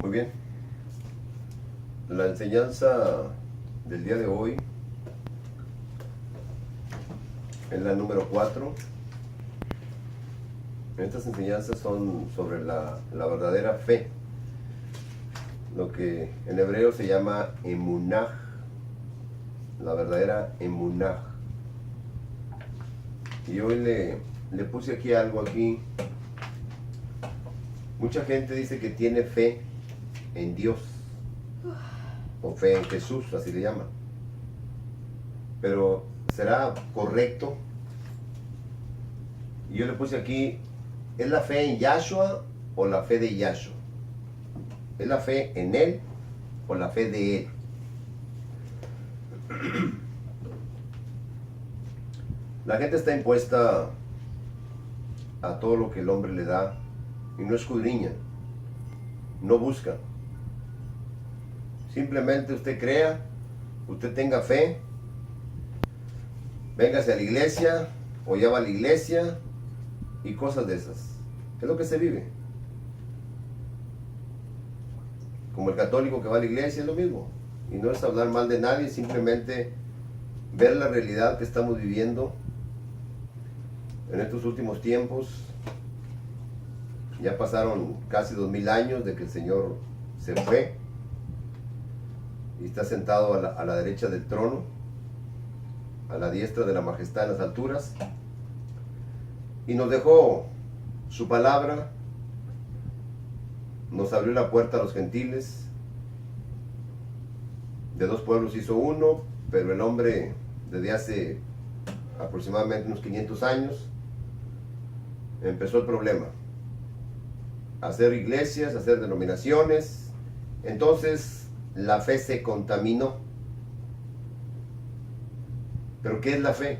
Muy bien. La enseñanza del día de hoy es la número 4. Estas enseñanzas son sobre la verdadera fe, lo que en hebreo se llama emunaj, la verdadera emunaj. Y hoy le puse aquí algo aquí. Mucha gente dice que tiene fe en Dios, o fe en Jesús, así le llaman. Pero ¿será correcto? Y yo le puse aquí, ¿es la fe en Yahshua o la fe de Yahshua? ¿Es la fe en Él o la fe de Él? La gente está impuesta a todo lo que el hombre le da y no escudriña, no busca. Simplemente usted crea, usted tenga fe, véngase a la iglesia o ya va a la iglesia y cosas de esas. Es lo que se vive. Como el católico que va a la iglesia es lo mismo. Y no es hablar mal de nadie, simplemente ver la realidad que estamos viviendo en estos últimos tiempos. Ya pasaron casi 2000 años de que el Señor se fue y está sentado a la derecha del trono, a la diestra de la majestad en las alturas, y nos dejó su palabra, nos abrió la puerta a los gentiles. De dos pueblos hizo uno, pero el hombre desde hace aproximadamente unos 500 años empezó el problema. Hacer iglesias, hacer denominaciones. Entonces la fe se contaminó. ¿Pero qué es la fe?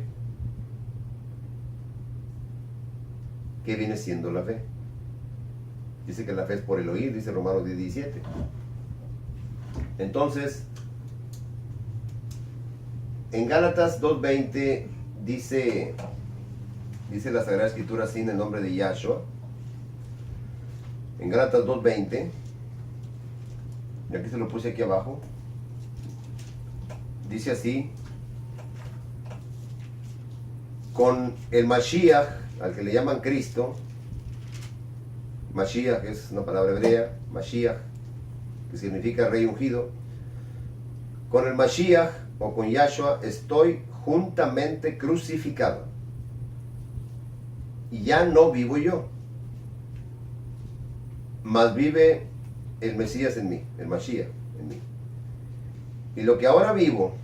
¿Qué viene siendo la fe? Dice que la fe es por el oír, dice Romanos 10:17. Entonces, en Gálatas 2:20 dice la Sagrada Escritura así en el nombre de Yahshua. En Gálatas 2:20, y aquí se lo puse aquí abajo, dice así: con el Mashiach, al que le llaman Cristo, Mashiach es una palabra hebrea, Mashiach, que significa rey ungido, con el Mashiach o con Yahshua estoy juntamente crucificado, y ya no vivo yo, mas vive el Mesías en mí, el Mashiach en mí. Y lo que ahora vivo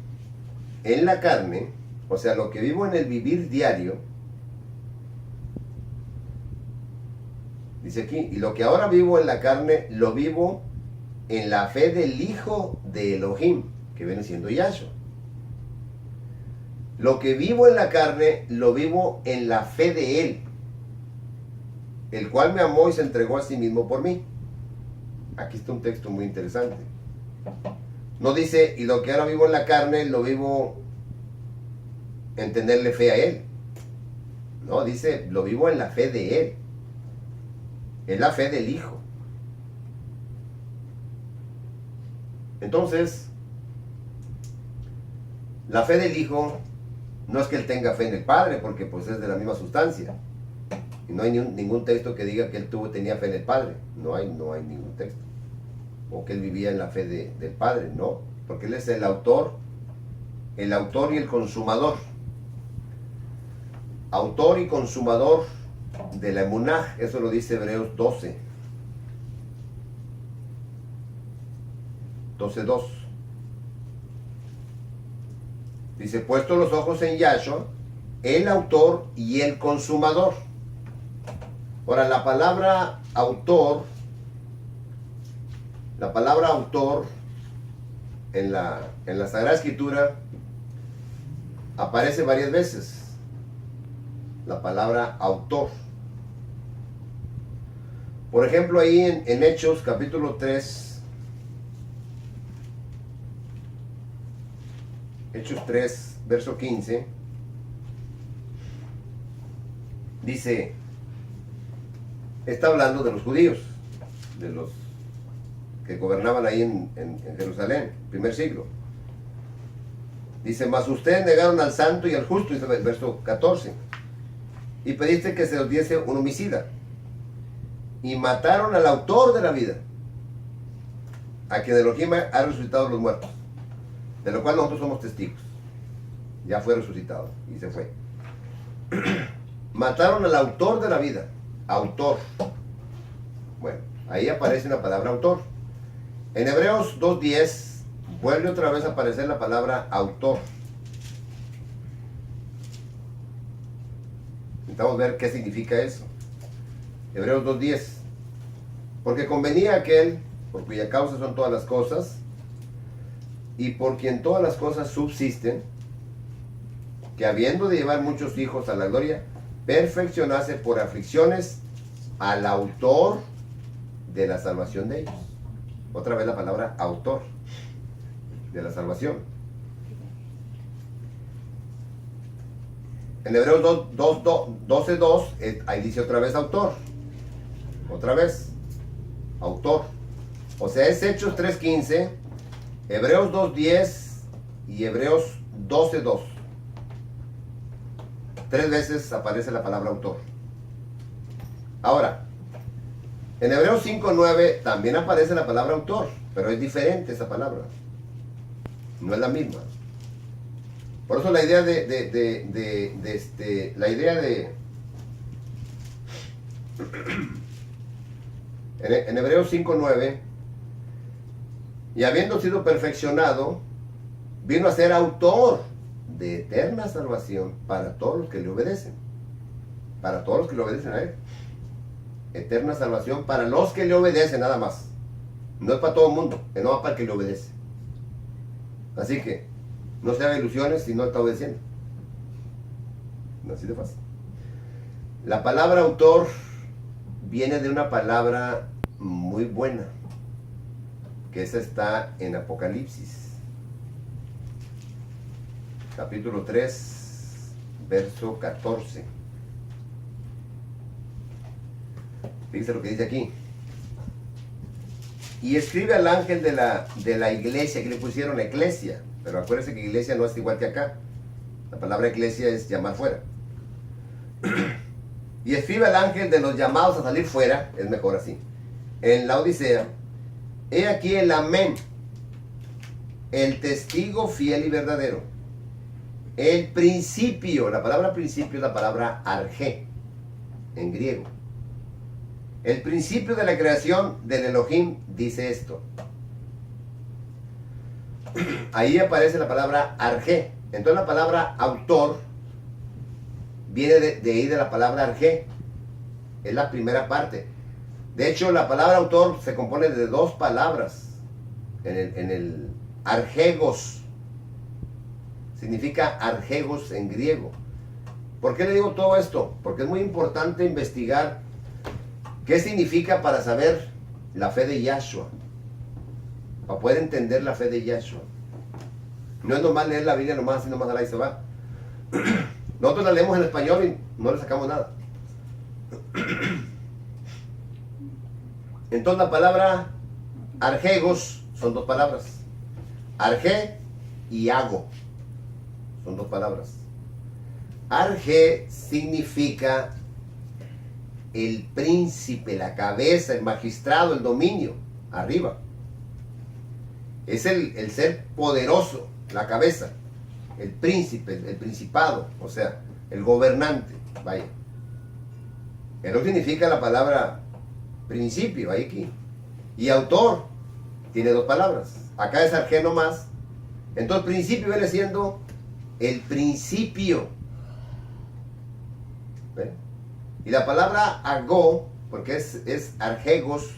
en la carne, o sea, lo que vivo en el vivir diario, dice aquí, y lo que ahora vivo en la carne, lo vivo en la fe del Hijo de Elohim, que viene siendo Yahshua. Lo que vivo en la carne, lo vivo en la fe de Él, el cual me amó y se entregó a sí mismo por mí. Aquí está un texto muy interesante. No dice, y lo que ahora vivo en la carne, lo vivo en tenerle fe a Él. No, dice, lo vivo en la fe de Él. Es la fe del Hijo. Entonces, la fe del Hijo no es que Él tenga fe en el Padre, porque pues es de la misma sustancia. Y no hay ningún texto que diga que Él tenía fe en el Padre. No hay ningún texto. O que Él vivía en la fe del Padre, no. Porque Él es el autor y el consumador. Autor y consumador de la emunaj, eso lo dice Hebreos 12:2. Dice, puesto los ojos en Yahshua, el autor y el consumador. Ahora, la palabra autor en la Sagrada Escritura aparece varias veces. La palabra autor. Por ejemplo, ahí en Hechos capítulo 3, Hechos 3, verso 15, dice, está hablando de los judíos, de los que gobernaban ahí en Jerusalén, primer siglo. Dice, mas ustedes negaron al santo y al justo, dice el verso 14, y pediste que se os diese un homicida, y mataron al autor de la vida, a quien Elohim ha resucitado de los muertos, de lo cual nosotros somos testigos. Ya fue resucitado y se fue. Mataron al autor de la vida. Autor. Bueno, ahí aparece la palabra autor. En Hebreos 2:10 vuelve otra vez a aparecer la palabra autor. Intentamos ver qué significa eso. Hebreos 2:10. Porque convenía aquel por cuya causa son todas las cosas y por quien todas las cosas subsisten, que habiendo de llevar muchos hijos a la gloria, perfeccionase por aflicciones al autor de la salvación de ellos. Otra vez la palabra autor de la salvación. En Hebreos 12:2, ahí dice otra vez autor. Otra vez, autor. O sea, es Hechos 3:15, Hebreos 2:10 y Hebreos 12:2. 3 veces aparece la palabra autor. Ahora, en Hebreos 5:9 también aparece la palabra autor, pero es diferente esa palabra. No es la misma. Por eso la idea en Hebreos 5:9, y habiendo sido perfeccionado, vino a ser autor de eterna salvación para todos los que le obedecen. Para todos los que le obedecen a él. Eterna salvación para los que le obedecen, nada más. No es para todo el mundo, no va para el que le obedece. Así que no se haga ilusiones si no está obedeciendo. Así de fácil. La palabra autor viene de una palabra muy buena, que esa está en Apocalipsis, capítulo 3, verso 14. Fíjense lo que dice aquí. Y escribe al ángel de la iglesia, que le pusieron eclesia, pero acuérdense que iglesia no es igual que acá. La palabra eclesia es llamar fuera. Y escribe al ángel de los llamados a salir fuera, es mejor así, en la Odisea, he aquí el amén, el testigo fiel y verdadero, el principio. La palabra principio es la palabra arjé, en griego. El principio de la creación del Elohim dice esto. Ahí aparece la palabra arjé. Entonces la palabra autor viene de ahí, de la palabra arjé. Es la primera parte. De hecho, la palabra autor se compone de dos palabras. En el arjegos. Significa arjegos en griego. ¿Por qué le digo todo esto? Porque es muy importante investigar qué significa para saber la fe de Yahshua. Para poder entender la fe de Yahshua. No es nomás leer la Biblia nomás así nomás y se va. Nosotros la leemos en español y no le sacamos nada. Entonces la palabra arjegos son dos palabras. Arjé y hago. Son dos palabras. Arjé significa el príncipe, la cabeza, el magistrado, el dominio, arriba. Es el ser poderoso, la cabeza, el príncipe, el principado, o sea, el gobernante, vaya. Eso significa la palabra principio, ahí aquí. Y autor, tiene dos palabras. Acá es arjé nomás. Entonces principio viene siendo el principio. ¿Ven? Y la palabra agó, porque es arjegos,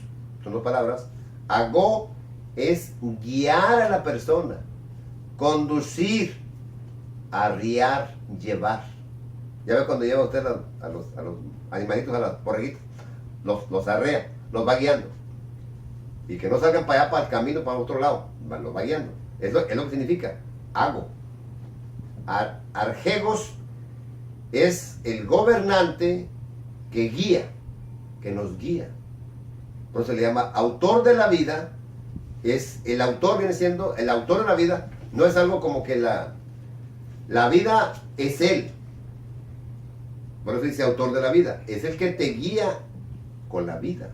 son dos palabras. Agó es guiar a la persona, conducir, arriar, llevar. Ya ve cuando lleva usted a los animalitos, a las borreguitas, los arrea, los va guiando. Y que no salgan para allá, para el camino, para otro lado, los va guiando. Es lo que significa, hago. Arjegos es el gobernante que guía, que nos guía. Por eso se le llama autor de la vida Es, el autor viene siendo, el autor de la vida, no es algo como que la vida es él. Por eso dice autor de la vida. Es el que te guía con la vida,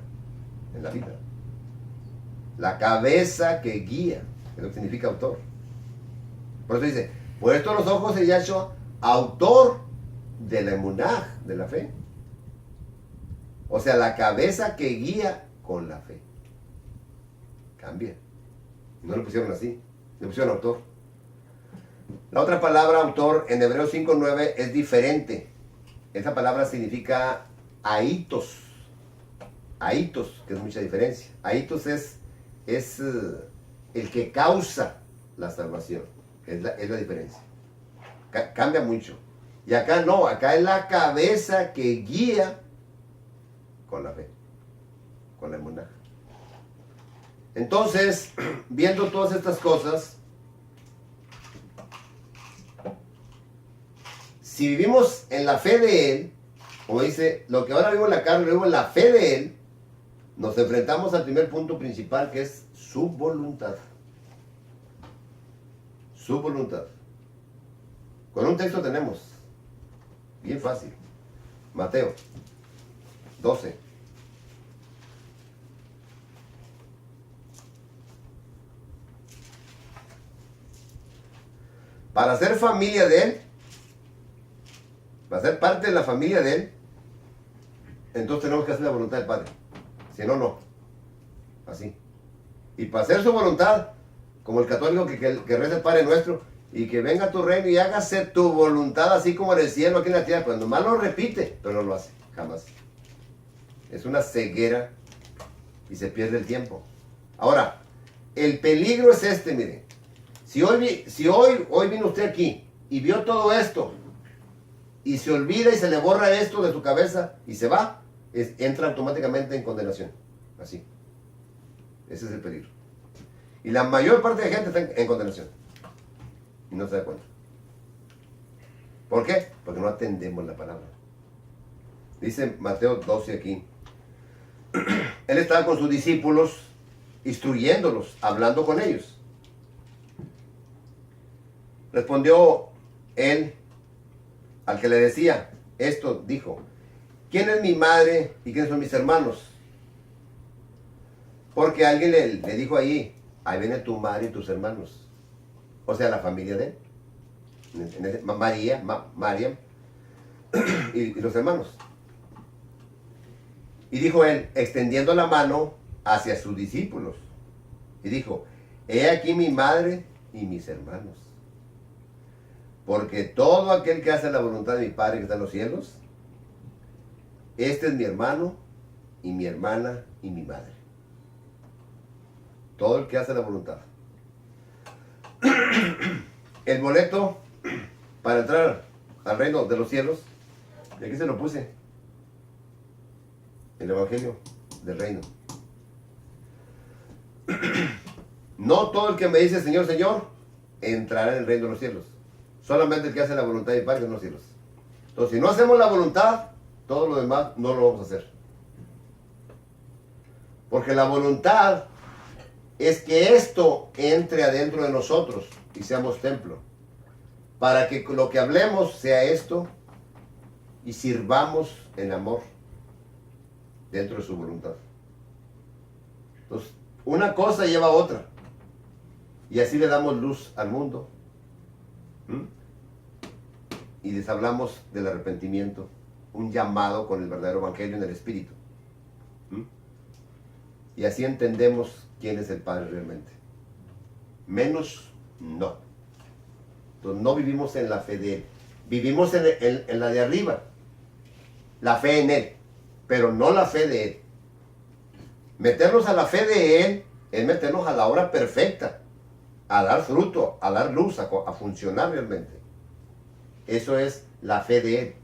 en la vida. La cabeza que guía, es lo que significa autor. Por eso dice, puesto los ojos en Yahshua, autor de la emunaj, de la fe. O sea, la cabeza que guía con la fe. Cambia. No lo pusieron así, le pusieron autor. La otra palabra autor en Hebreos 5:9 es diferente. Esa palabra significa aitos. Aitos, que es mucha diferencia. Aitos es el que causa la salvación. Es la diferencia. Cambia mucho. Y acá no, acá es la cabeza que guía con la fe, con la emuná. Entonces, viendo todas estas cosas, si vivimos en la fe de Él, como dice, lo que ahora vivo en la carne, lo vivo en la fe de Él, nos enfrentamos al primer punto principal, que es su voluntad. Su voluntad. Con un texto tenemos, bien fácil, Mateo 12. Para ser familia de Él, para ser parte de la familia de Él, entonces tenemos que hacer la voluntad del Padre. Si no, no. Así. Y para hacer su voluntad, como el católico que reza el Padre Nuestro, y que venga tu reino y hágase tu voluntad así como en el cielo, aquí en la tierra, pues nomás lo repite, pero no lo hace, jamás. Es una ceguera y se pierde el tiempo. Ahora, el peligro es este, mire. Si hoy vino usted aquí y vio todo esto y se olvida y se le borra esto de su cabeza y se va, entra automáticamente en condenación. Así. Ese es el peligro. Y la mayor parte de gente está en condenación. Y no se da cuenta. ¿Por qué? Porque no atendemos la palabra. Dice Mateo 12 aquí. Él estaba con sus discípulos, instruyéndolos, hablando con ellos. Respondió él al que le decía esto, dijo, ¿quién es mi madre y quiénes son mis hermanos? Porque alguien le dijo ahí, ahí viene tu madre y tus hermanos. O sea, la familia de él. Mariam y los hermanos. Y dijo él, extendiendo la mano hacia sus discípulos. Y dijo, he aquí mi madre y mis hermanos. Porque todo aquel que hace la voluntad de mi Padre que está en los cielos, este es mi hermano y mi hermana y mi madre. Todo el que hace la voluntad. El boleto para entrar al reino de los cielos, y aquí se lo puse, el evangelio del reino. No todo el que me dice Señor, Señor, entrará en el reino de los cielos. Solamente el que hace la voluntad de mi Padre en los cielos. Entonces, si no hacemos la voluntad, todo lo demás no lo vamos a hacer. Porque la voluntad es que esto entre adentro de nosotros y seamos templo. Para que lo que hablemos sea esto y sirvamos en amor dentro de su voluntad. Entonces, una cosa lleva a otra. Y así le damos luz al mundo. Y les hablamos del arrepentimiento, un llamado con el verdadero evangelio en el Espíritu. Y así entendemos quién es el Padre realmente. Menos no. Entonces no vivimos en la fe de Él. Vivimos en la de arriba. La fe en Él. Pero no la fe de Él. Meternos a la fe de Él es meternos a la obra perfecta. A dar fruto, a dar luz, a funcionar realmente. Eso es la fe de Él.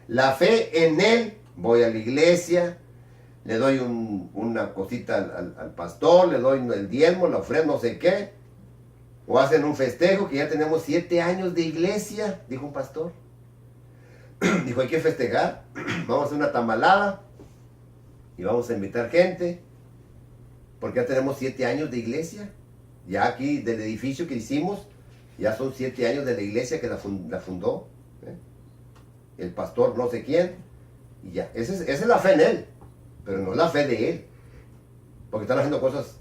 La fe en Él, voy a la iglesia, le doy una cosita al pastor, le doy el diezmo, la ofrenda, no sé qué. O hacen un festejo, que ya tenemos 7 años de iglesia, dijo un pastor. Dijo, hay que festejar, vamos a hacer una tamalada y vamos a invitar gente. porque ya tenemos 7 años de iglesia. Ya aquí del edificio que hicimos, ya son 7 años de la iglesia que la fundó. El pastor no sé quién. Y ya, esa es la fe en él, pero no la fe de él. Porque están haciendo cosas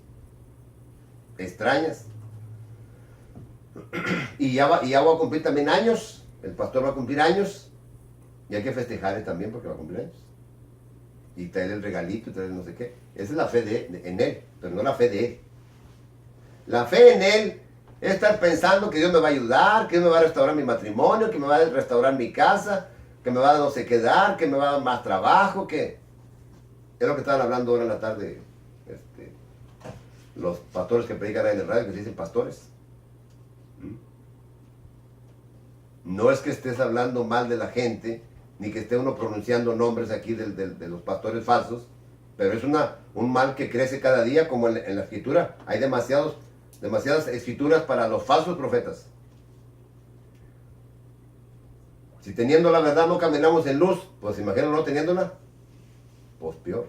extrañas. Y ya voy a cumplir también años. El pastor va a cumplir años. Y hay que festejarle también porque va a cumplir años. Y traerle el regalito y traerle no sé qué. Esa es la fe en él, pero no la fe de él. La fe en él es estar pensando que Dios me va a ayudar, que Dios me va a restaurar mi matrimonio, que me va a restaurar mi casa, que me va a no sé qué dar, que me va a dar más trabajo, que... Es lo que estaban hablando ahora en la tarde los pastores que predican ahí en el radio, que se dicen pastores. No es que estés hablando mal de la gente, ni que esté uno pronunciando nombres aquí de los pastores falsos, pero es un mal que crece cada día, como en la escritura. Hay demasiadas escrituras para los falsos profetas. Si teniendo la verdad no caminamos en luz, pues imagínate no teniéndola, pues peor.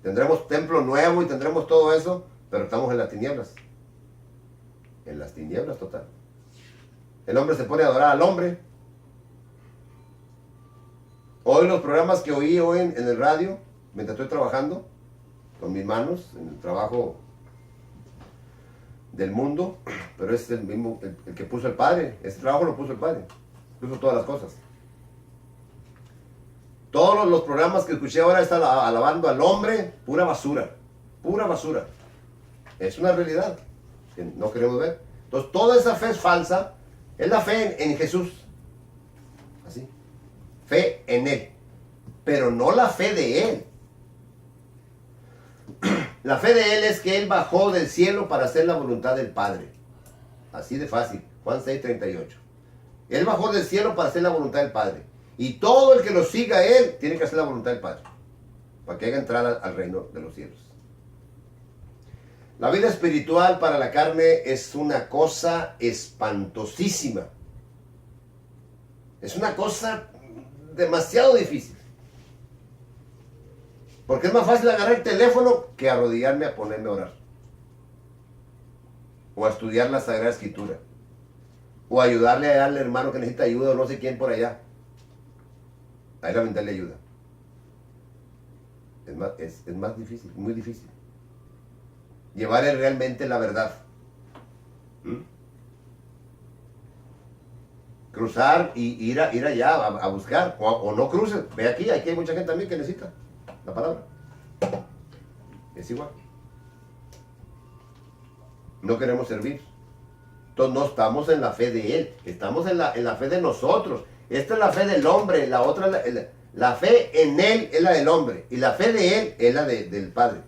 Tendremos templo nuevo y tendremos todo eso, pero estamos en las tinieblas. En las tinieblas total. El hombre se pone a adorar al hombre. Hoy los programas que oí hoy en el radio, mientras estoy trabajando con mis manos, en el trabajo del mundo, pero es el mismo, el que puso el Padre. Ese trabajo lo puso el Padre. Puso todas las cosas. Todos los programas que escuché ahora están alabando al hombre, pura basura. Pura basura. Es una realidad que no queremos ver. Entonces, toda esa fe es falsa. Es la fe en Jesús. Así. Fe en Él. Pero no la fe de Él. La fe de Él es que Él bajó del cielo para hacer la voluntad del Padre. Así de fácil. Juan 6:38. Él bajó del cielo para hacer la voluntad del Padre. Y todo el que lo siga a Él tiene que hacer la voluntad del Padre. Para que haga entrar al reino de los cielos. La vida espiritual para la carne es una cosa espantosísima. Es una cosa demasiado difícil. Porque es más fácil agarrar el teléfono que arrodillarme a ponerme a orar. O a estudiar la Sagrada Escritura. O ayudarle al hermano que necesita ayuda o no sé quién por allá. A ir a brindarle ayuda. Es más difícil, muy difícil. Llevarle realmente la verdad. Cruzar y ir allá a buscar. O no cruces. Ve aquí hay mucha gente también que necesita la palabra. Es igual. No queremos servir. Entonces no estamos en la fe de Él. Estamos en la fe de nosotros. Esta es la fe del hombre. La otra, la fe en Él es la del hombre. Y la fe de Él es la del Padre.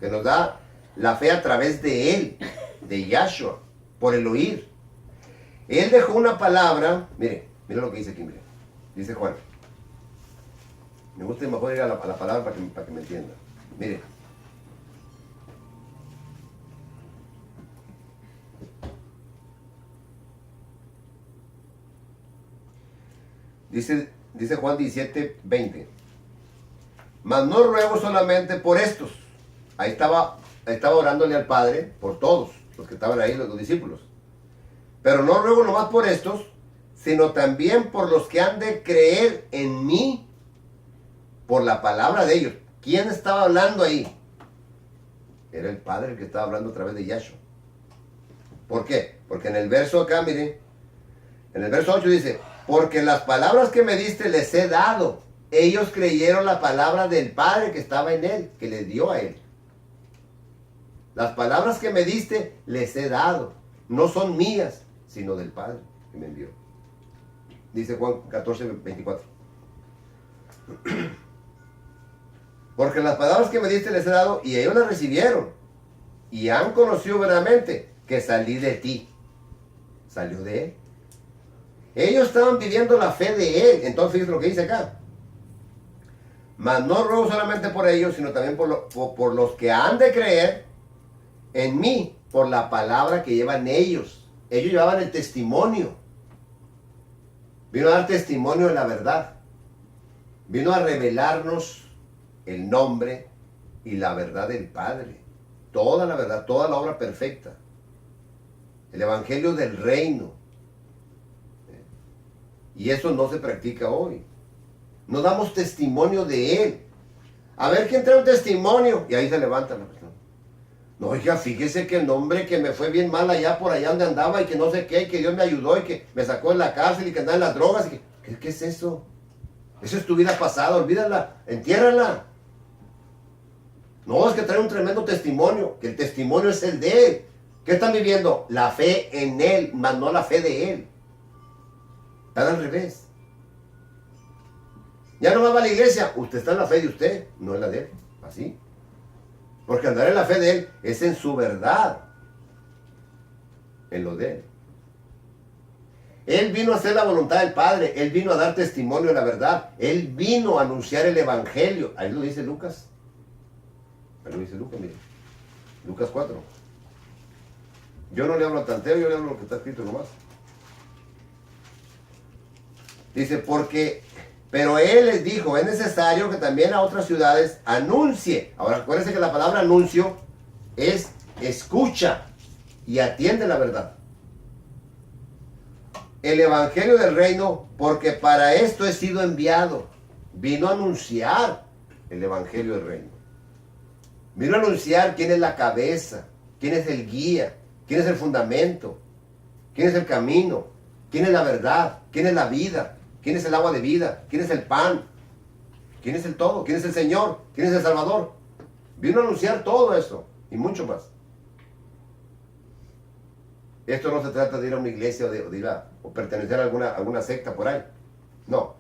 Que nos da la fe a través de Él. De Yahshua. Por el oír. Él dejó una palabra. Mire lo que dice aquí. Mire. Dice Juan. Me gusta mejor ir a la palabra para que me entienda. Mire. Dice Juan 17:20. Mas no ruego solamente por estos. Ahí estaba orándole al Padre por todos los que estaban ahí, los discípulos. Pero no ruego nomás por estos, sino también por los que han de creer en mí por la palabra de ellos. ¿Quién estaba hablando ahí? Era el Padre el que estaba hablando a través de Yahshua. ¿Por qué? Porque en el verso acá, miren, en el verso 8 dice: porque las palabras que me diste les he dado. Ellos creyeron la palabra del Padre que estaba en Él, que le dio a Él. Las palabras que me diste les he dado. No son mías, sino del Padre que me envió. Dice Juan 14:24. Porque las palabras que me diste les he dado y ellos las recibieron. Y han conocido verdaderamente que salí de ti. Salió de Él. Ellos estaban pidiendo la fe de Él. Entonces fíjense lo que dice acá. Mas no ruego solamente por ellos, sino también por los que han de creer en mí, por la palabra que llevan ellos. Ellos llevaban el testimonio. Vino a dar testimonio de la verdad. Vino a revelarnos el nombre y la verdad del Padre. toda la verdad, toda la obra perfecta. El evangelio del reino. Y eso no se practica hoy. No damos testimonio de Él. A ver quién trae un testimonio. Y ahí se levanta la persona. No, oiga, fíjese que el hombre que me fue bien mal allá por allá donde andaba y que no sé qué, y que Dios me ayudó y que me sacó de la cárcel y que andaba en las drogas. Y que, ¿qué es eso? Eso es tu vida pasada, olvídala, entiérrala. No, es que trae un tremendo testimonio, que el testimonio es el de Él. ¿Qué están viviendo? La fe en Él, más no la fe de Él. Están al revés. Ya no va a la iglesia, usted está en la fe de usted, no en la de Él. Así. Porque andar en la fe de Él es en su verdad, en lo de Él. Él vino a hacer la voluntad del Padre, Él vino a dar testimonio de la verdad, Él vino a anunciar el Evangelio. Ahí lo dice Lucas. Ahí lo dice Lucas, mire. Lucas 4. Yo no le hablo al tanteo, yo le hablo lo que está escrito nomás. Dice, pero Él les dijo, es necesario que también a otras ciudades anuncie. Ahora, acuérdense que la palabra anuncio es escucha y atiende la verdad. El evangelio del reino, porque para esto he sido enviado. Vino a anunciar el evangelio del reino. Vino a anunciar quién es la cabeza, quién es el guía, quién es el fundamento, quién es el camino, quién es la verdad, quién es la vida, quién es el agua de vida, quién es el pan, quién es el todo, quién es el Señor, quién es el Salvador. Vino a anunciar todo eso y mucho más. Esto no se trata de ir a una iglesia o pertenecer a alguna secta por ahí. No.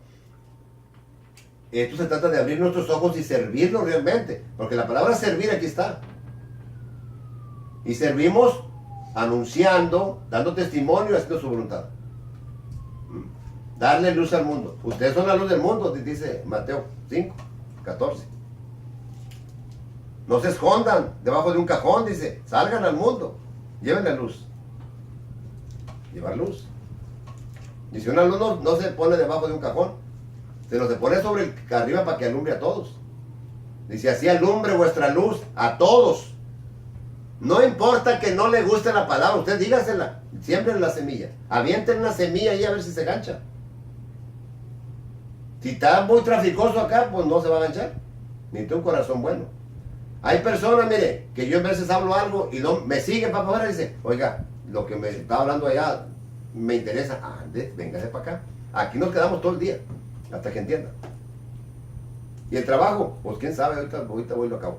Esto se trata de abrir nuestros ojos y servirlo realmente. Porque la palabra servir aquí está. Y servimos anunciando, dando testimonio, haciendo su voluntad. Darle luz al mundo. Ustedes son la luz del mundo, dice Mateo 5, 14. No se escondan debajo de un cajón, dice. Salgan al mundo. Lleven la luz. Llevar luz. Y si una luz no se pone debajo de un cajón, se pone sobre el arriba para que alumbre a todos. Dice, así alumbre vuestra luz a todos. No importa que no le guste la palabra, usted dígasela, siembren la semilla. Avienten la semilla y a ver si se gancha. Si está muy traficoso acá, pues no se va a ganchar. Necesita un corazón bueno. Hay personas, mire, que yo a veces hablo algo y no, me siguen para afuera y dice, oiga, lo que me está hablando allá me interesa. Ande, véngase para acá. Aquí nos quedamos todo el día, hasta que entienda. Y el trabajo, pues quién sabe, ahorita voy lo acabo.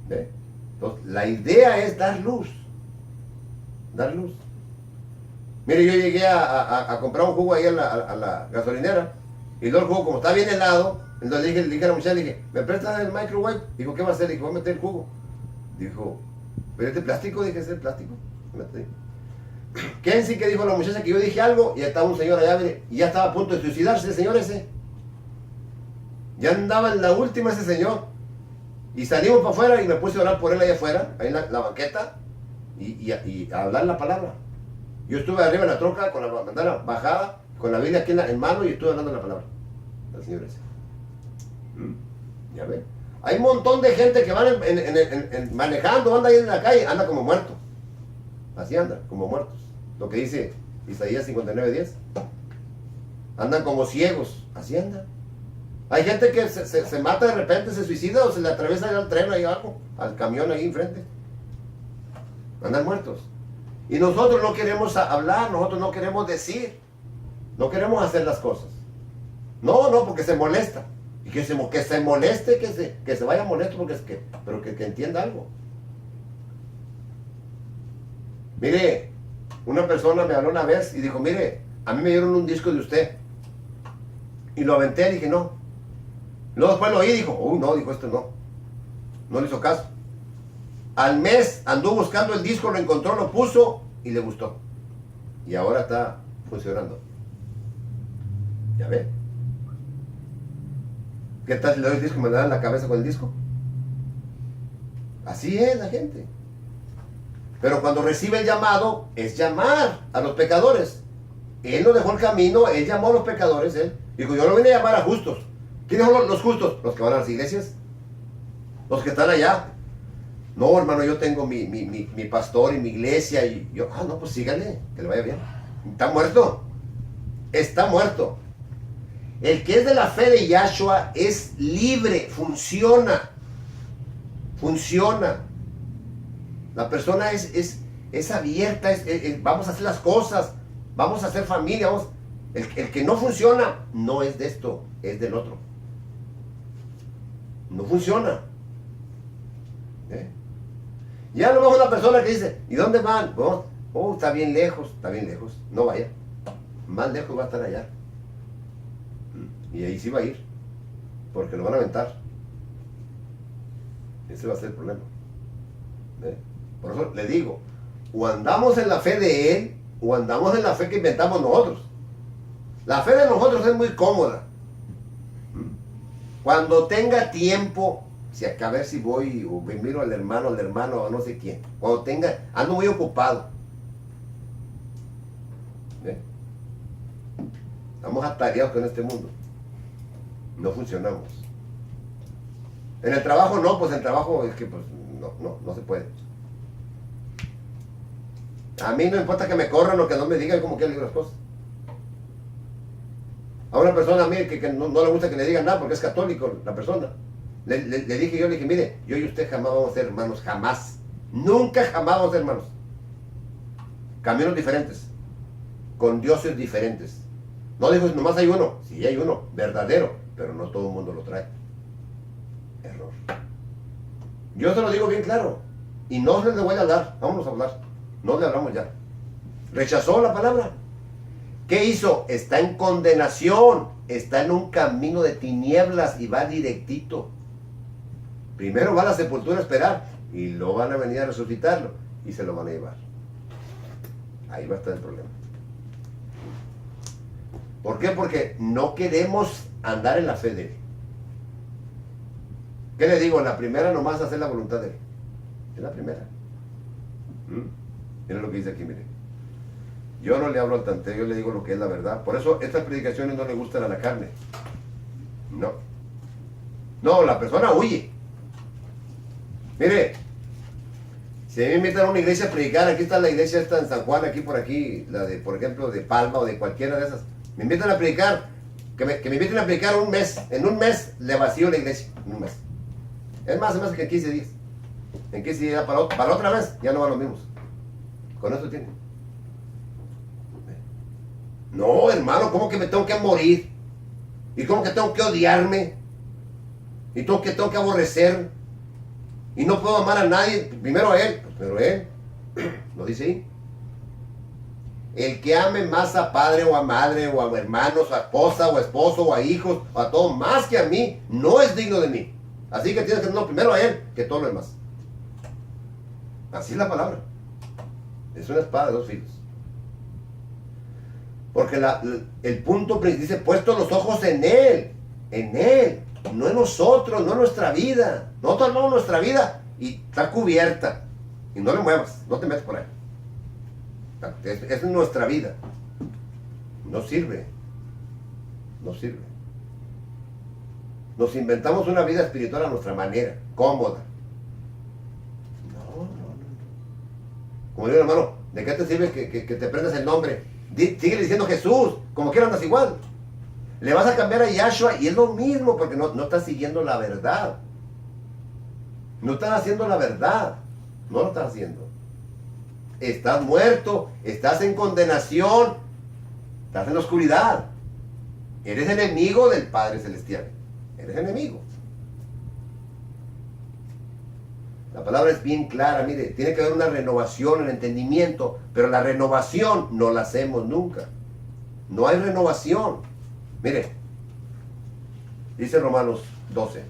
¿Ve? Entonces, la idea es dar luz. Dar luz. Mire, yo llegué a comprar un jugo ahí a la gasolinera. Y luego el jugo, como está bien helado, entonces le dije a la muchacha, ¿me prestas el microwave? Dijo, ¿qué va a hacer? Dijo, voy a meter el jugo. Dijo, ¿pero este plástico? Dije, ¿es el plástico? ¿Quién sí que dijo la muchacha que yo dije algo? Y estaba un señor allá, mire, y ya estaba a punto de suicidarse el señor ese. Ya andaba en la última ese señor. Y salimos para afuera y me puse a orar por él allá afuera, ahí en la banqueta, y a hablar la palabra. Yo estuve arriba en la troca con la bandera bajada, con la Biblia aquí en mano, y estuve hablando la palabra al señor ese. Ya ven. Hay un montón de gente que van manejando, anda ahí en la calle, anda como muerto. Así anda, como muertos. Lo que dice Isaías 59:10. Andan como ciegos, así andan. Hay gente que se mata de repente, se suicida o se le atraviesa al tren ahí abajo, al camión ahí enfrente. Andan muertos. Y nosotros no queremos hablar, nosotros no queremos decir, no queremos hacer las cosas. No, porque se molesta. Y que se moleste, que se vaya molesto, pero que entienda algo. Mire, una persona me habló una vez y dijo, mire, a mí me dieron un disco de usted. Y lo aventé y dije, no. Luego después lo oí y dijo, no, dijo, esto no. No le hizo caso. Al mes anduvo buscando el disco, lo encontró, lo puso y le gustó. Y ahora está funcionando. ¿Ya ve? ¿Qué tal si le doy el disco y me dan la cabeza con el disco? Así es la gente. Pero cuando recibe el llamado, es llamar a los pecadores. Él no dejó el camino, Él llamó a los pecadores. Él dijo, yo no vine a llamar a justos. ¿Quiénes son los justos? Los que van a las iglesias. Los que están allá. No, hermano, yo tengo mi pastor y mi iglesia. Y yo, no, pues sígale, que le vaya bien. Está muerto. Está muerto. El que es de la fe de Yahshua es libre, funciona. Funciona. La persona es abierta, vamos a hacer las cosas, vamos a hacer familia. El que no funciona no es de esto, es del otro. No funciona. Ya a lo mejor la persona que dice, ¿y dónde van? Está bien lejos, no vaya. Más lejos va a estar allá. Y ahí sí va a ir, porque lo van a aventar. Ese va a ser el problema. Por eso le digo, o andamos en la fe de Él, o andamos en la fe que inventamos nosotros. La fe de nosotros es muy cómoda. Cuando tenga tiempo, si acá a ver si voy o me miro al hermano, o no sé quién. Cuando tenga, ando muy ocupado. Estamos atareados con este mundo. No funcionamos. En el trabajo no, pues el trabajo es que pues no se puede. A mí no importa que me corran o que no me digan cómo quiero las cosas. A una persona a mí que no le gusta que le digan nada porque es católico la persona. Le dije, mire, yo y usted jamás vamos a ser hermanos, jamás. Nunca jamás vamos a ser hermanos. Caminos diferentes, con dioses diferentes. No dijo, nomás hay uno. Sí, hay uno, verdadero, pero no todo el mundo lo trae. Error. Yo se lo digo bien claro. Y no le voy a hablar, vámonos a hablar. No le hablamos ya. Rechazó la palabra. ¿Qué hizo? Está en condenación. Está en un camino de tinieblas y va directito. Primero va a la sepultura a esperar y luego van a venir a resucitarlo y se lo van a llevar. Ahí va a estar el problema. ¿Por qué? Porque no queremos andar en la fe de Él. ¿Qué le digo? La primera nomás hacer la voluntad de Él. Es la primera. Miren lo que dice aquí, miren. Yo no le hablo al tanteo, yo le digo lo que es la verdad. Por eso estas predicaciones no le gustan a la carne. No. No, la persona huye. Mire, si me invitan a una iglesia a predicar, aquí está la iglesia esta en San Juan, aquí por aquí, la de, por ejemplo, de Palma o de cualquiera de esas. Me invitan a predicar, que me inviten a predicar un mes. En un mes le vacío la iglesia, en un mes. Es más que en 15 días. En 15 días para otra vez, ya no van los mismos. Con eso tienen. No, hermano, ¿cómo que me tengo que morir? ¿Y cómo que tengo que odiarme? ¿Y cómo que tengo que aborrecer? Y no puedo amar a nadie, primero a Él, pues primero a Él. Lo dice ahí. El que ame más a padre o a madre o a hermanos, a esposa o a esposo o a hijos o a todo más que a mí, no es digno de mí. Así que tienes que tener primero a Él que todo lo demás. Así es la palabra. Es una espada de dos filos. Porque el punto dice, puesto los ojos en Él, no en nosotros, no en nuestra vida. Nosotros amamos nuestra vida y está cubierta. Y no le muevas, no te metas por ahí. Es nuestra vida. No sirve. No sirve. Nos inventamos una vida espiritual a nuestra manera, cómoda. No. Como digo, hermano, ¿de qué te sirve que te aprendas el nombre? Sigue diciendo Jesús, como quiera andas igual. Le vas a cambiar a Yahshua y es lo mismo porque no estás siguiendo la verdad. No estás haciendo la verdad. No lo estás haciendo. Estás muerto, estás en condenación, estás en la oscuridad. Eres enemigo del Padre Celestial. Eres enemigo. La palabra es bien clara, mire, tiene que haber una renovación, el entendimiento, pero la renovación no la hacemos nunca. No hay renovación. Mire, dice Romanos 12.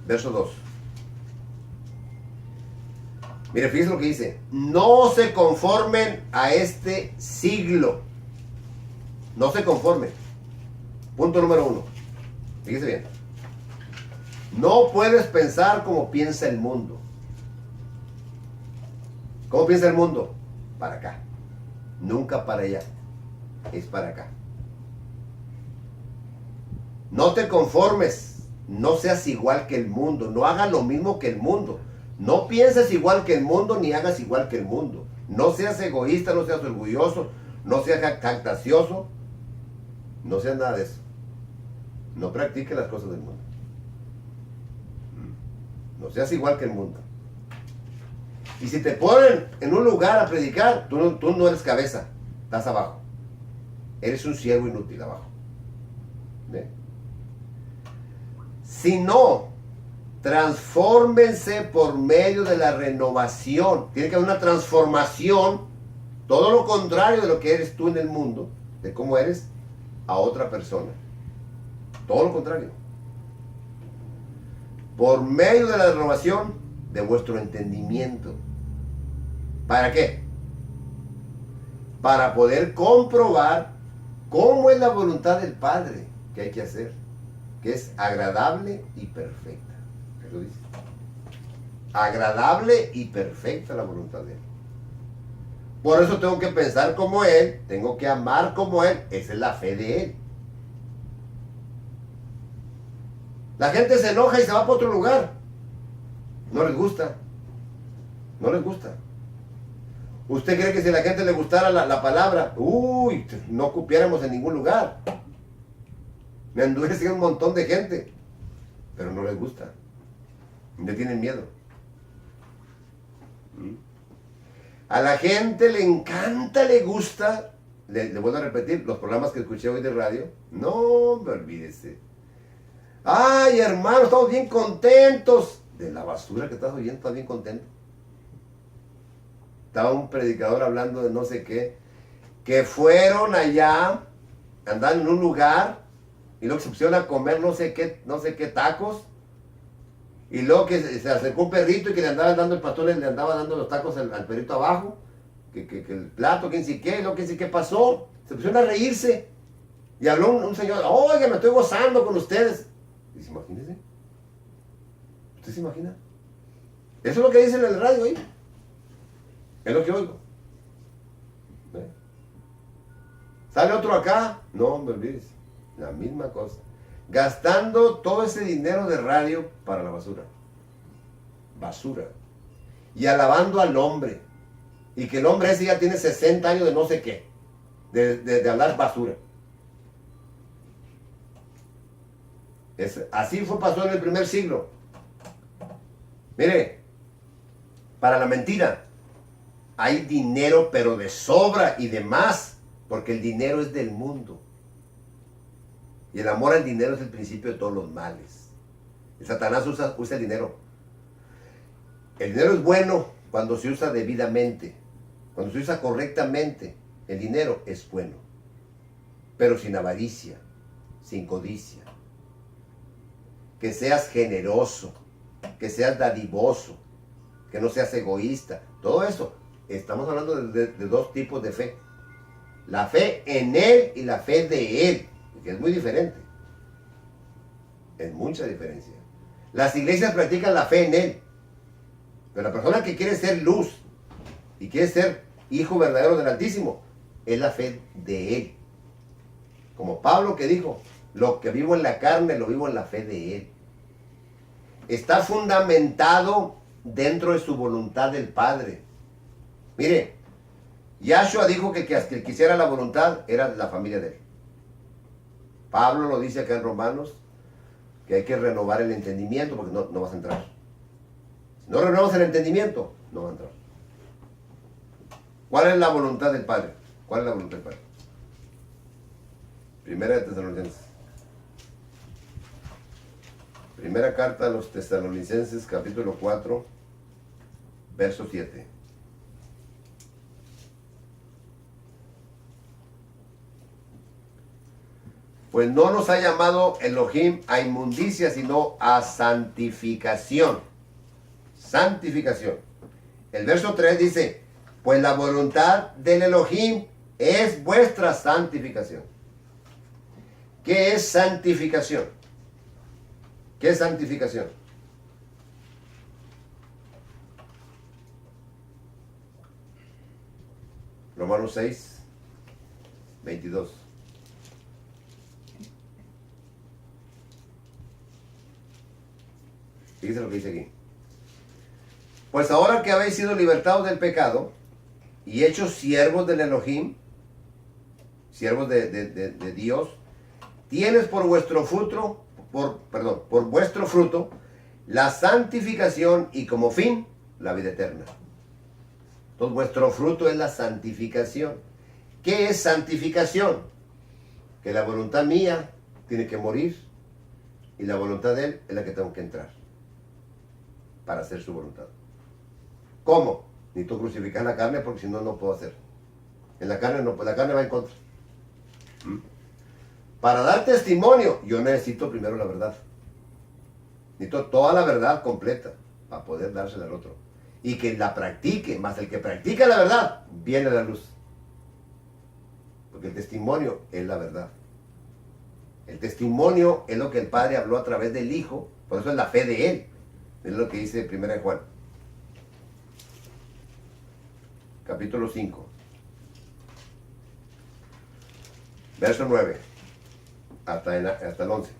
Verso 2. Mire, fíjese lo que dice. No se conformen a este siglo. No se conformen. Punto número 1. Fíjese bien. No puedes pensar como piensa el mundo. ¿Cómo piensa el mundo? Para acá. Nunca para allá. Es para acá. No te conformes, no seas igual que el mundo, no hagas lo mismo que el mundo. No pienses igual que el mundo ni hagas igual que el mundo. No seas egoísta, no seas orgulloso, no seas jactancioso, no seas nada de eso. No practiques las cosas del mundo. No seas igual que el mundo. Y si te ponen en un lugar a predicar, tú no eres cabeza, estás abajo. Eres un siervo inútil abajo. ¿Ve? Si no, transfórmense por medio de la renovación. Tiene que haber una transformación, todo lo contrario de lo que eres tú en el mundo, de cómo eres a otra persona. Todo lo contrario. Por medio de la renovación de vuestro entendimiento. ¿Para qué? Para poder comprobar cómo es la voluntad del Padre que hay que hacer, que es agradable y perfecta. ¿Qué lo dice? Agradable y perfecta la voluntad de Él. Por eso tengo que pensar como Él, tengo que amar como Él. Esa es la fe de Él. La gente se enoja y se va para otro lugar. No les gusta. No les gusta. ¿Usted cree que si a la gente le gustara la palabra, no cupiéramos en ningún lugar? Me endurece un montón de gente, pero no les gusta. Le tienen miedo. A la gente le encanta, le gusta, le vuelvo a repetir, los programas que escuché hoy de radio, no me olvídese. Ay, hermano, estamos bien contentos. De la basura que estás oyendo, estás bien contento. Estaba un predicador hablando de no sé qué, que fueron allá, andaban en un lugar, y luego se pusieron a comer no sé qué tacos, y luego que se acercó un perrito y que le andaba dando el pastor, le andaba dando los tacos al perrito abajo, que el plato, quién sí qué, y luego quién sí qué pasó, se pusieron a reírse, y habló un señor, oiga, me estoy gozando con ustedes. Y dice, imagínese, ¿usted se imagina? Eso es lo que dicen en el radio ahí. Es lo que oigo. ¿Ve? ¿Sale otro acá? No, me olvides. La misma cosa. Gastando todo ese dinero de radio para la basura. Basura. Y alabando al hombre. Y que el hombre ese ya tiene 60 años de no sé qué. De hablar basura. Así pasó en el primer siglo. Mire, para la mentira hay dinero, pero de sobra y de más, porque el dinero es del mundo. Y el amor al dinero es el principio de todos los males. El Satanás usa el dinero. El dinero es bueno cuando se usa debidamente, cuando se usa correctamente. El dinero es bueno, pero sin avaricia, sin codicia. Que seas generoso, que seas dadivoso, que no seas egoísta. Todo eso. Estamos hablando de dos tipos de fe. La fe en Él y la fe de Él, que es muy diferente. Es mucha diferencia. Las iglesias practican la fe en Él, pero la persona que quiere ser luz y quiere ser hijo verdadero del Altísimo, es la fe de Él. Como Pablo que dijo, lo que vivo en la carne, lo vivo en la fe de Él. Está fundamentado dentro de su voluntad del Padre. Mire, Yahshua dijo que el que quisiera la voluntad era la familia de Él. Pablo lo dice acá en Romanos, que hay que renovar el entendimiento porque no vas a entrar. Si no renovas el entendimiento, no vas a entrar. ¿Cuál es la voluntad del Padre? ¿Cuál es la voluntad del Padre? Primera de Tesalonicenses. Primera carta a los Tesalonicenses, capítulo 4, verso 7. Pues no nos ha llamado Elohim a inmundicia, sino a santificación. Santificación. El verso 3 dice, pues la voluntad del Elohim es vuestra santificación. ¿Qué es santificación? ¿Qué es santificación? Romanos 6, 22. Fíjense lo que dice aquí. Pues ahora que habéis sido libertados del pecado y hechos siervos del Elohim, siervos de Dios, tienes por vuestro fruto, por vuestro fruto, la santificación y como fin, la vida eterna. Entonces vuestro fruto es la santificación. ¿Qué es santificación? Que la voluntad mía tiene que morir y la voluntad de Él es la que tengo que entrar para hacer su voluntad. ¿Cómo? Necesito crucificar la carne porque si no, no puedo hacer. En la carne no, la carne va en contra. Para dar testimonio, yo necesito primero la verdad. Necesito toda la verdad completa para poder dársela al otro. Y que la practique, más el que practica la verdad, viene a la luz. Porque el testimonio es la verdad. El testimonio es lo que el Padre habló a través del Hijo, por eso es la fe de Él. Es lo que dice 1 Juan. Capítulo 5. Verso 9. Hasta el 11.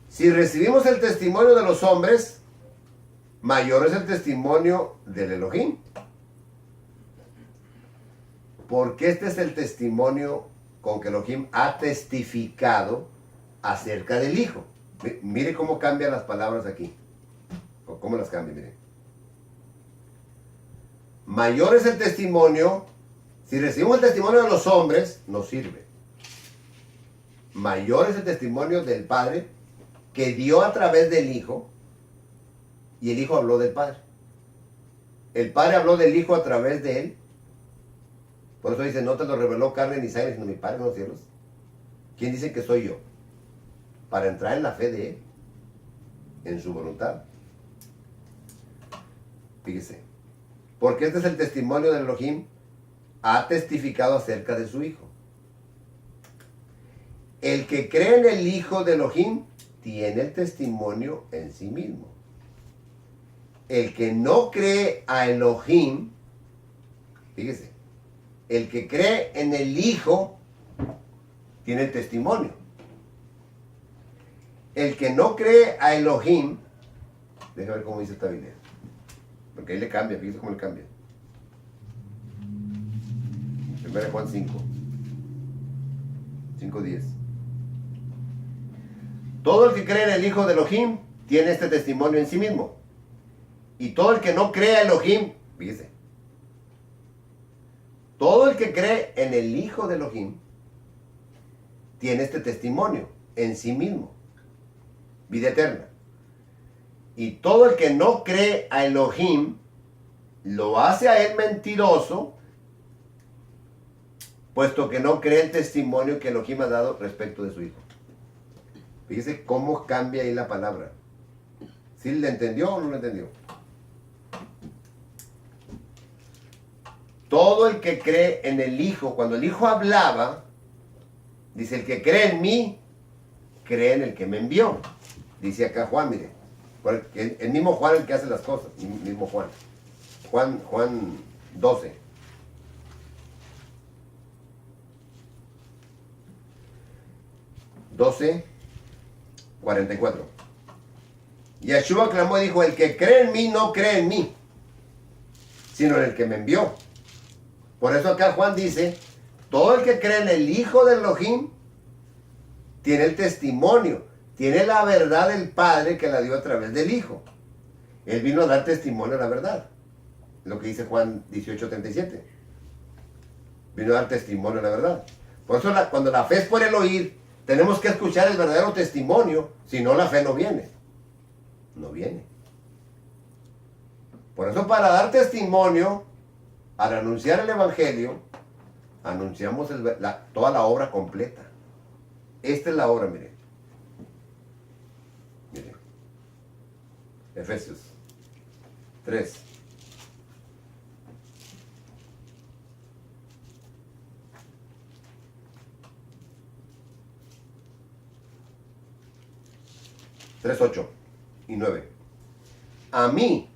Si recibimos el testimonio de los hombres, mayor es el testimonio del Elohim. Porque este es el testimonio con que Elohim ha testificado acerca del Hijo. Mire cómo cambian las palabras aquí. O cómo las cambia, mire. Mayor es el testimonio. Si recibimos el testimonio de los hombres, nos sirve. Mayor es el testimonio del Padre que dio a través del Hijo, y el Hijo habló del Padre. El Padre habló del Hijo a través de Él. Por eso dice, no te lo reveló carne ni sangre, sino mi Padre en los cielos. ¿Quién dice que soy yo? Para entrar en la fe de Él, en su voluntad. Fíjese. Porque este es el testimonio del Elohim, ha testificado acerca de su Hijo. El que cree en el Hijo de Elohim tiene el testimonio en sí mismo. El que no cree a Elohim, fíjese, el que cree en el Hijo tiene el testimonio. El que no cree a Elohim, déjame ver cómo dice esta Biblia, porque ahí le cambia, fíjese cómo le cambia. 1 Juan 5, 5:10. Todo el que cree en el Hijo de Elohim tiene este testimonio en sí mismo. Y todo el que no cree a Elohim, fíjese, todo el que cree en el Hijo de Elohim tiene este testimonio en sí mismo. Vida eterna. Y todo el que no cree a Elohim lo hace a él mentiroso, puesto que no cree el testimonio que Elohim ha dado respecto de su Hijo. Fíjese cómo cambia ahí la palabra. ¿Sí le entendió o no le entendió? Todo el que cree en el Hijo, cuando el Hijo hablaba, dice, el que cree en mí, cree en el que me envió. Dice acá Juan, mire, el mismo Juan el que hace las cosas, el mismo Juan. Juan 12. (12, 44). Yeshua clamó y dijo, el que cree en mí no cree en mí, sino en el que me envió. Por eso acá Juan dice, todo el que cree en el Hijo de Elohim tiene el testimonio, tiene la verdad del Padre que la dio a través del Hijo. Él vino a dar testimonio a la verdad. Lo que dice Juan 18:37. Vino a dar testimonio a la verdad. Por eso cuando la fe es por el oír, tenemos que escuchar el verdadero testimonio, si no la fe no viene. No viene. Por eso para dar testimonio, al anunciar el Evangelio, anunciamos toda la obra completa. Esta es la obra, mire. Mire. Efesios 3. Tres, 8 y 9. A mí,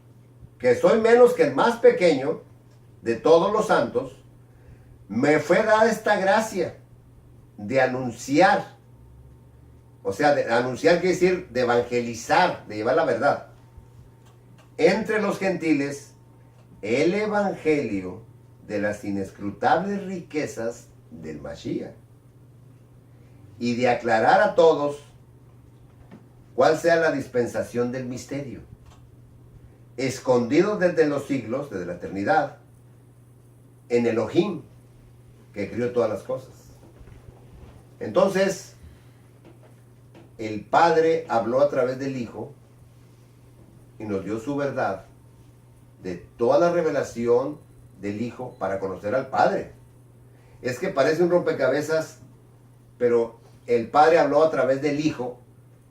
que soy menos que el más pequeño de todos los santos, me fue dada esta gracia de anunciar O sea, de anunciar quiere decir de evangelizar, de llevar la verdad. Entre los gentiles, el evangelio de las inescrutables riquezas del Mashiach. Y de aclarar a todos cuál sea la dispensación del misterio, escondido desde los siglos, desde la eternidad, en Elohim, que crió todas las cosas. Entonces, el Padre habló a través del Hijo y nos dio su verdad de toda la revelación del Hijo para conocer al Padre. Es que parece un rompecabezas, pero el Padre habló a través del Hijo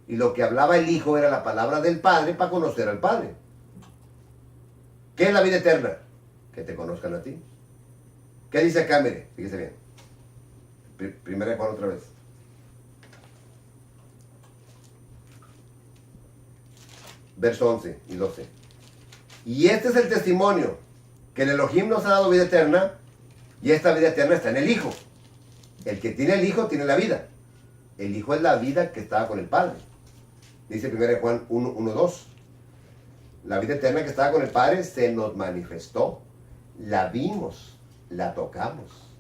y lo que hablaba el Hijo era la palabra del Padre para conocer al Padre. ¿Qué es la vida eterna? Que te conozcan a ti. ¿Qué dice acá? Mire, fíjese bien. Primera de Juan otra vez. Verso 11 y 12. Y este es el testimonio, que el Elohim nos ha dado vida eterna, y esta vida eterna está en el Hijo. El que tiene el Hijo tiene la vida. El Hijo es la vida que estaba con el Padre. Dice 1 Juan 1:2. La vida eterna que estaba con el Padre se nos manifestó. La vimos, la tocamos.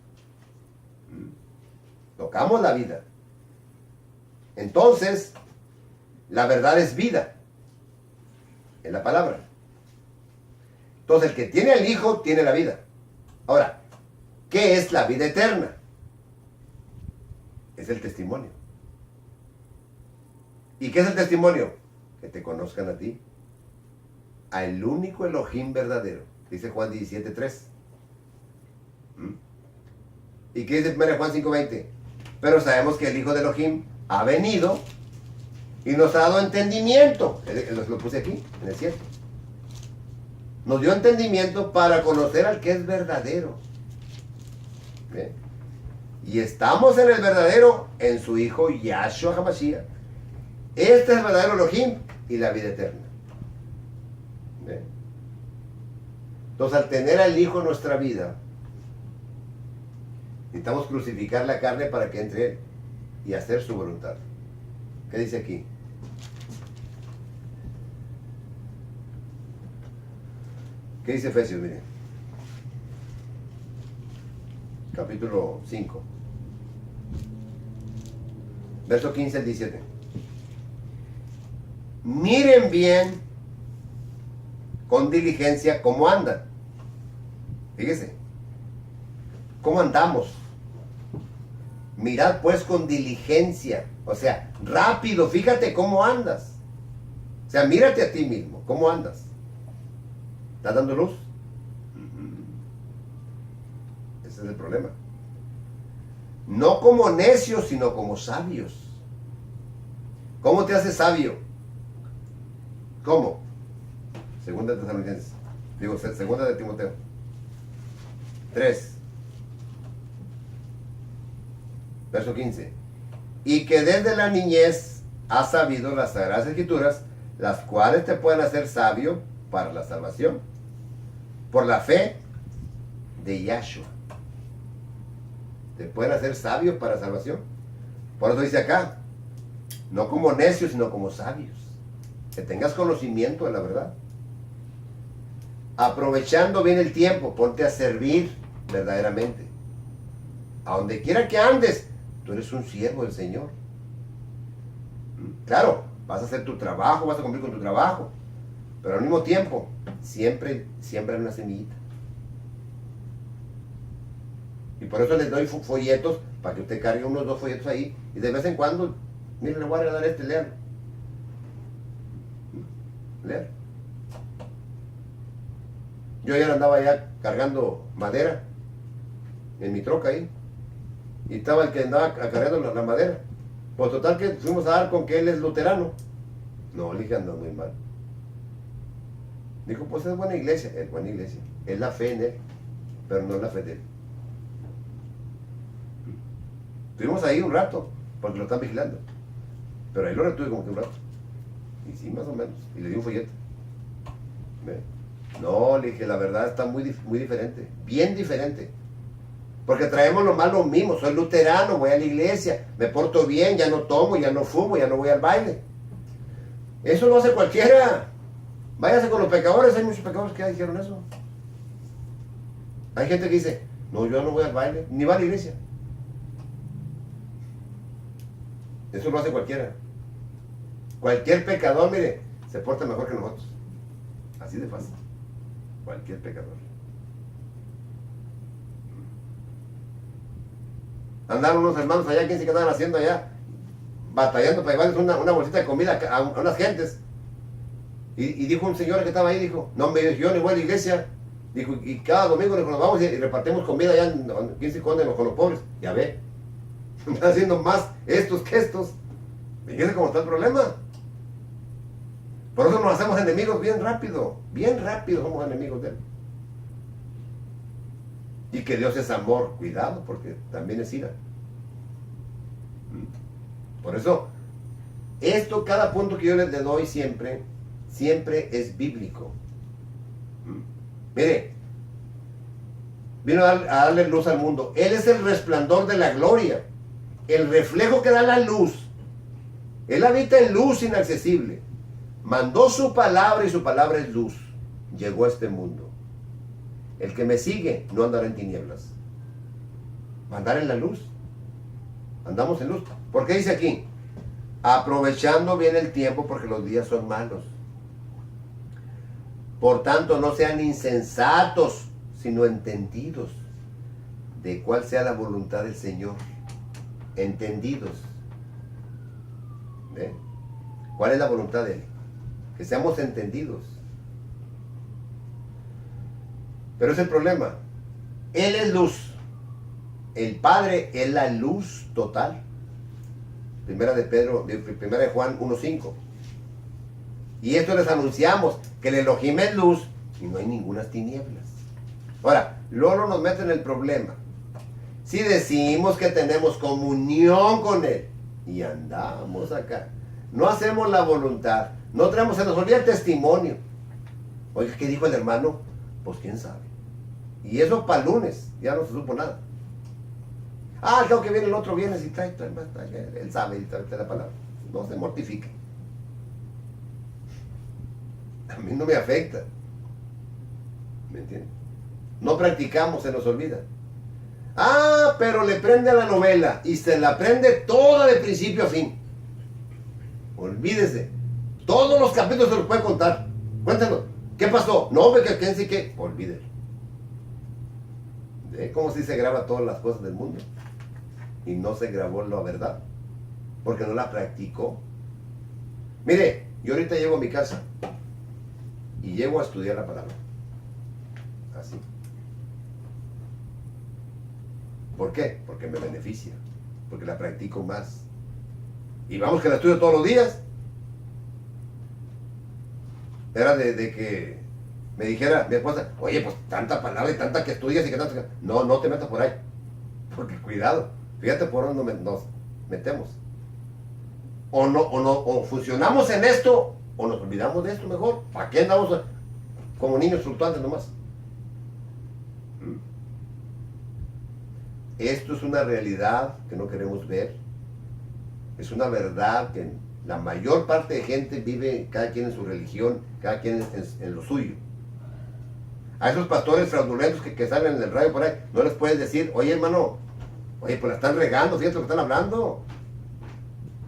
Tocamos la vida. Entonces, la verdad es vida. Es la palabra. Entonces, el que tiene al Hijo tiene la vida. Ahora, ¿qué es la vida eterna? Es el testimonio. ¿Y qué es el testimonio? Que te conozcan a ti, al único Elohim verdadero. Dice Juan 17:3. ¿Y qué dice 1 Juan 5:20? Pero sabemos que el Hijo de Elohim ha venido y nos ha dado entendimiento. Lo puse aquí, en el 7. Nos dio entendimiento para conocer al que es verdadero. ¿Bien? Y estamos en el verdadero, en su Hijo Yahshua HaMashiach. Este es el verdadero Elohim y la vida eterna. ¿Bien? Entonces, al tener al Hijo en nuestra vida, necesitamos crucificar la carne para que entre Él y hacer su voluntad. ¿Qué dice aquí? ¿Qué dice Efesios? Miren. Capítulo 5. Verso 15 al 17. Miren bien, con diligencia, cómo andan. Fíjese. ¿Cómo andamos? Mirad pues con diligencia. O sea, rápido, fíjate cómo andas. O sea, mírate a ti mismo, cómo andas. ¿Estás dando luz? Ese es el problema. No como necios, sino como sabios. ¿Cómo te haces sabio? ¿Cómo? Segunda de Tesalonicenses. Digo, segunda de Timoteo. 3. Verso 15. Y que desde la niñez has sabido las Sagradas Escrituras, las cuales te pueden hacer sabio para la salvación, por la fe de Yahshua. Te pueden hacer sabio para salvación. Por eso dice acá, no como necios, sino como sabios. Que tengas conocimiento de la verdad. Aprovechando bien el tiempo, ponte a servir verdaderamente. A donde quiera que andes, tú eres un siervo del Señor. Claro, vas a hacer tu trabajo, vas a cumplir con tu trabajo, pero al mismo tiempo, siempre siembra una semillita. Y por eso les doy folletos, para que usted cargue unos 2 folletos ahí, y de vez en cuando, mire, le voy a regalar este, lean. Lean. Yo ayer andaba ya cargando madera, en mi troca ahí, y estaba el que andaba cargando la madera. Pues total que fuimos a dar con que él es luterano. No, le dije, anda muy mal. Dijo, pues es buena iglesia. Es buena iglesia. Es la fe en él, pero no es la fe de él. Estuvimos ahí un rato, porque lo están vigilando. Pero ahí lo retuve como que un rato. Y sí, más o menos. Y le di un folleto. ¿Ve? No, le dije, la verdad está muy diferente. Bien diferente. Porque traemos lo más lo mismo. Soy luterano, voy a la iglesia, me porto bien, ya no tomo, ya no fumo, ya no voy al baile. Eso lo hace cualquiera. Váyase con los pecadores, hay muchos pecadores que ya dijeron eso. Hay gente que dice, no, yo no voy al baile, ni va a la iglesia. Eso lo hace cualquiera. Cualquier pecador, mire, se porta mejor que nosotros. Así de fácil. Cualquier pecador. Andaron unos hermanos allá, ¿quién se quedaban haciendo allá? Batallando para llevarles una bolsita de comida a unas gentes. Y dijo un señor que estaba ahí, dijo, no, yo ni voy a la iglesia. Dijo, y cada domingo nos vamos y repartimos comida allá ¿quién se esconde con los pobres? Ya ve, están haciendo más estos que estos. Fíjense cómo está el problema. Por eso nos hacemos enemigos bien rápido somos enemigos de él. Y que Dios es amor, cuidado, porque también es ira. Por eso, cada punto que yo les doy siempre es bíblico. Mire, vino a darle luz al mundo. Él es el resplandor de la gloria, el reflejo que da la luz. Él habita en luz inaccesible. Mandó su palabra y su palabra es luz. Llegó a este mundo. El que me sigue no andará en tinieblas. Va a andar en la luz. Andamos en luz. ¿Por qué dice aquí? Aprovechando bien el tiempo porque los días son malos. Por tanto, no sean insensatos, sino entendidos de cuál sea la voluntad del Señor. Entendidos. ¿Ve? ¿Cuál es la voluntad de Él? Que seamos entendidos. Pero es el problema. Él es luz. El Padre es la luz total. Primera de Juan 1:5. Y esto les anunciamos, que el Elohim es luz y no hay ninguna tinieblas. Ahora, luego nos meten en el problema. Si decimos que tenemos comunión con Él y andamos acá, no hacemos la voluntad, no traemos, se nos olvida el testimonio. Oiga, ¿qué dijo el hermano? Pues quién sabe. Y eso para el lunes, ya no se supo nada. Al cabo que viene el otro viernes y trae, él sabe y trae la palabra. No se mortifique. A mí no me afecta. ¿Me entiendes? No practicamos, se nos olvida. Pero le prende a la novela y se la prende toda de principio a fin. Olvídese. Todos los capítulos se los puede contar. Cuéntanos. ¿Qué pasó? No, que quién sí que. Olvídelo. ¿Ve cómo si se graba todas las cosas del mundo? Y no se grabó la verdad. Porque no la practicó. Mire, yo ahorita llego a mi casa y llego a estudiar la palabra. Así. ¿Por qué? Porque me beneficia. Porque la practico más. Y vamos que la estudio todos los días. Era de que me dijera mi esposa, oye, pues tanta palabra y tanta que estudias y que tanta... No, no te metas por ahí. Porque cuidado. Fíjate por dónde nos metemos. O funcionamos en esto, o nos olvidamos de esto mejor. ¿Para qué andamos como niños fluctuantes nomás? Esto es una realidad que no queremos ver. Es una verdad que la mayor parte de gente vive, cada quien en su religión, cada quien en lo suyo. A esos pastores fraudulentos que salen en el radio por ahí, no les puedes decir, oye hermano, oye, pues la están regando, fíjate lo que están hablando.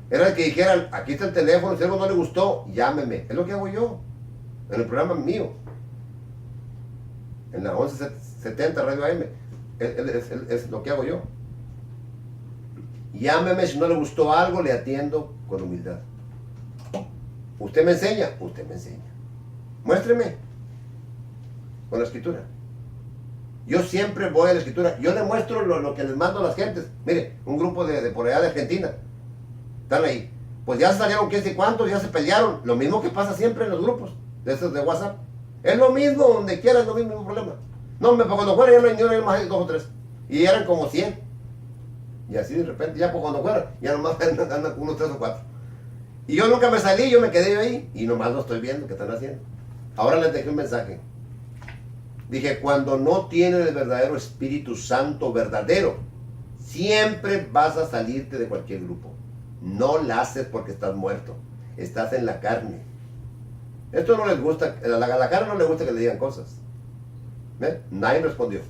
Era el que dijeran, aquí está el teléfono, si algo no le gustó, llámeme. Es lo que hago yo, en el programa mío. En la 1170 Radio AM. Es lo que hago yo. Llámeme si no le gustó algo, le atiendo con humildad. Usted me enseña, usted me enseña. Muéstreme con la escritura. Yo siempre voy a la escritura. Yo le muestro lo que les mando a las gentes. Mire, un grupo de por allá de Argentina. Están ahí. Pues ya salieron quién sé cuántos, ya se pelearon. Lo mismo que pasa siempre en los grupos de esos de WhatsApp. Es lo mismo, donde quiera es lo mismo problema. No, cuando fuera ya no hay ni uno, más hay 2 o 3. Y eran como 100. Y así de repente, ya cuando fuera, ya nomás andan unos 3 o 4. Y yo nunca me salí, yo me quedé ahí. Y nomás lo estoy viendo que están haciendo. Ahora les dejé un mensaje. Dije, cuando no tienes el verdadero Espíritu Santo verdadero, siempre vas a salirte de cualquier grupo. No lo haces porque estás muerto, estás en la carne. Esto no les gusta, a la carne no le gusta que le digan cosas. ¿Ve? Nadie respondió.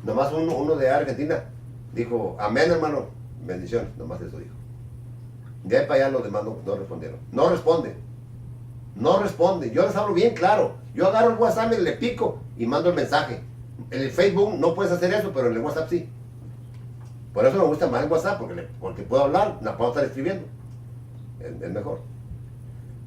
Nomás uno de Argentina dijo, amén hermano, bendiciones, nomás eso dijo. De ahí para allá los demás no respondieron. No responde. No responde. Yo les hablo bien claro. Yo agarro el WhatsApp y le pico y mando el mensaje. En el Facebook no puedes hacer eso, pero en el WhatsApp sí. Por eso me gusta más el WhatsApp, porque puedo hablar, no puedo estar escribiendo. Es mejor.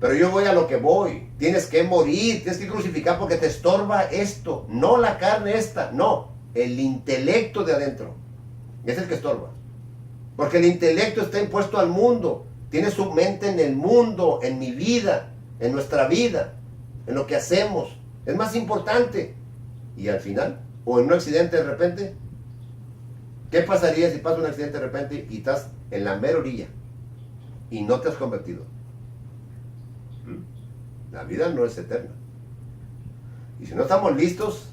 Pero yo voy a lo que voy. Tienes que morir, tienes que crucificar porque te estorba esto. No la carne esta, no. El intelecto de adentro. Es el que estorba. Porque el intelecto está impuesto al mundo. Tiene su mente en el mundo, en mi vida, en nuestra vida, en lo que hacemos. Es más importante. Y al final, o en un accidente de repente, ¿qué pasaría si pasa un accidente de repente y estás en la mera orilla y no te has convertido? La vida no es eterna. Y si no estamos listos,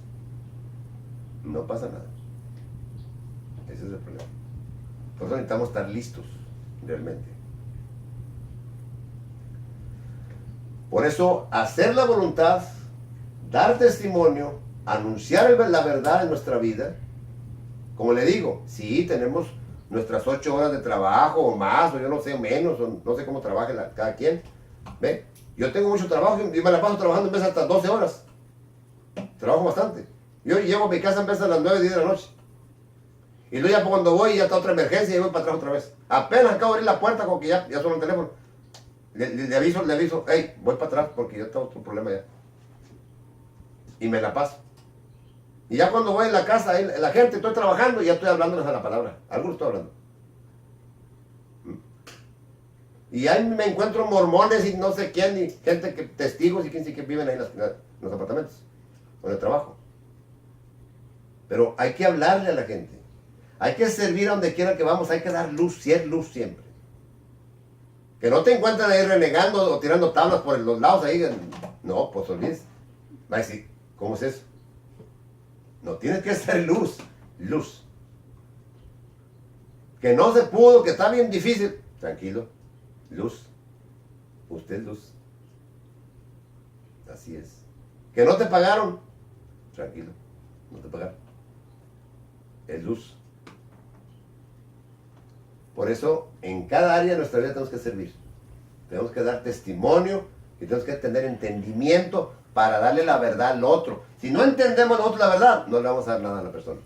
no pasa nada. Ese es el problema. Por eso necesitamos estar listos, realmente. Por eso, hacer la voluntad, dar testimonio, anunciar la verdad en nuestra vida. Como le digo, sí, tenemos nuestras 8 horas de trabajo o más, o yo no sé, menos, o no sé cómo trabaje cada quien. ¿Ve? Yo tengo mucho trabajo y me la paso trabajando en vez hasta 12 horas. Trabajo bastante. Yo llego a mi casa en vez a las 9, 10 de la noche. Y luego ya cuando voy ya está otra emergencia y voy para atrás otra vez. Apenas acabo de abrir la puerta como que ya suena el teléfono. Le aviso, hey, voy para atrás porque ya está otro problema ya. Y me la paso. Y ya cuando voy en la casa, la gente, estoy trabajando y ya estoy hablándoles a la palabra. Algunos estoy hablando. Y ahí me encuentro mormones y no sé quién, y gente que, testigos y quién sí que viven ahí en los apartamentos, o en el trabajo. Pero hay que hablarle a la gente. Hay que servir a donde quiera que vamos, hay que dar luz, ser luz siempre. Que no te encuentren ahí renegando o tirando tablas por los lados ahí. No, pues olvides. Va a decir, ¿cómo es eso? No, tienes que ser luz, luz. Que no se pudo, que está bien difícil. Tranquilo, luz. Usted es luz. Así es. Que no te pagaron. Tranquilo, no te pagaron. Es luz. Por eso, en cada área de nuestra vida tenemos que servir. Tenemos que dar testimonio y tenemos que tener entendimiento para darle la verdad al otro. Si no entendemos nosotros la verdad, no le vamos a dar nada a la persona.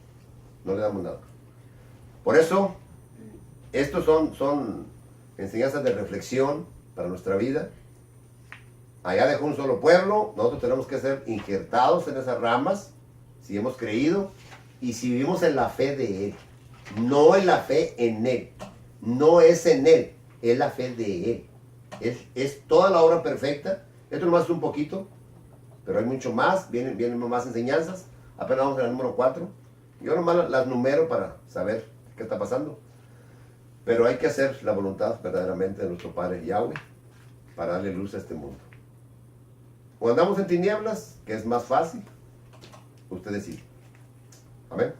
No le damos nada. Por eso, estos son enseñanzas de reflexión para nuestra vida. Allá dejó un solo pueblo, nosotros tenemos que ser injertados en esas ramas, si hemos creído, y si vivimos en la fe de Él. No en la fe en Él. No es en Él, es la fe de Él. Es toda la obra perfecta. Esto nomás es un poquito, pero hay mucho más, vienen más enseñanzas. Apenas vamos a la número 4. Yo nomás las numero para saber qué está pasando. Pero hay que hacer la voluntad verdaderamente de nuestro Padre Yahweh para darle luz a este mundo. O andamos en tinieblas, que es más fácil, usted decide. Amén.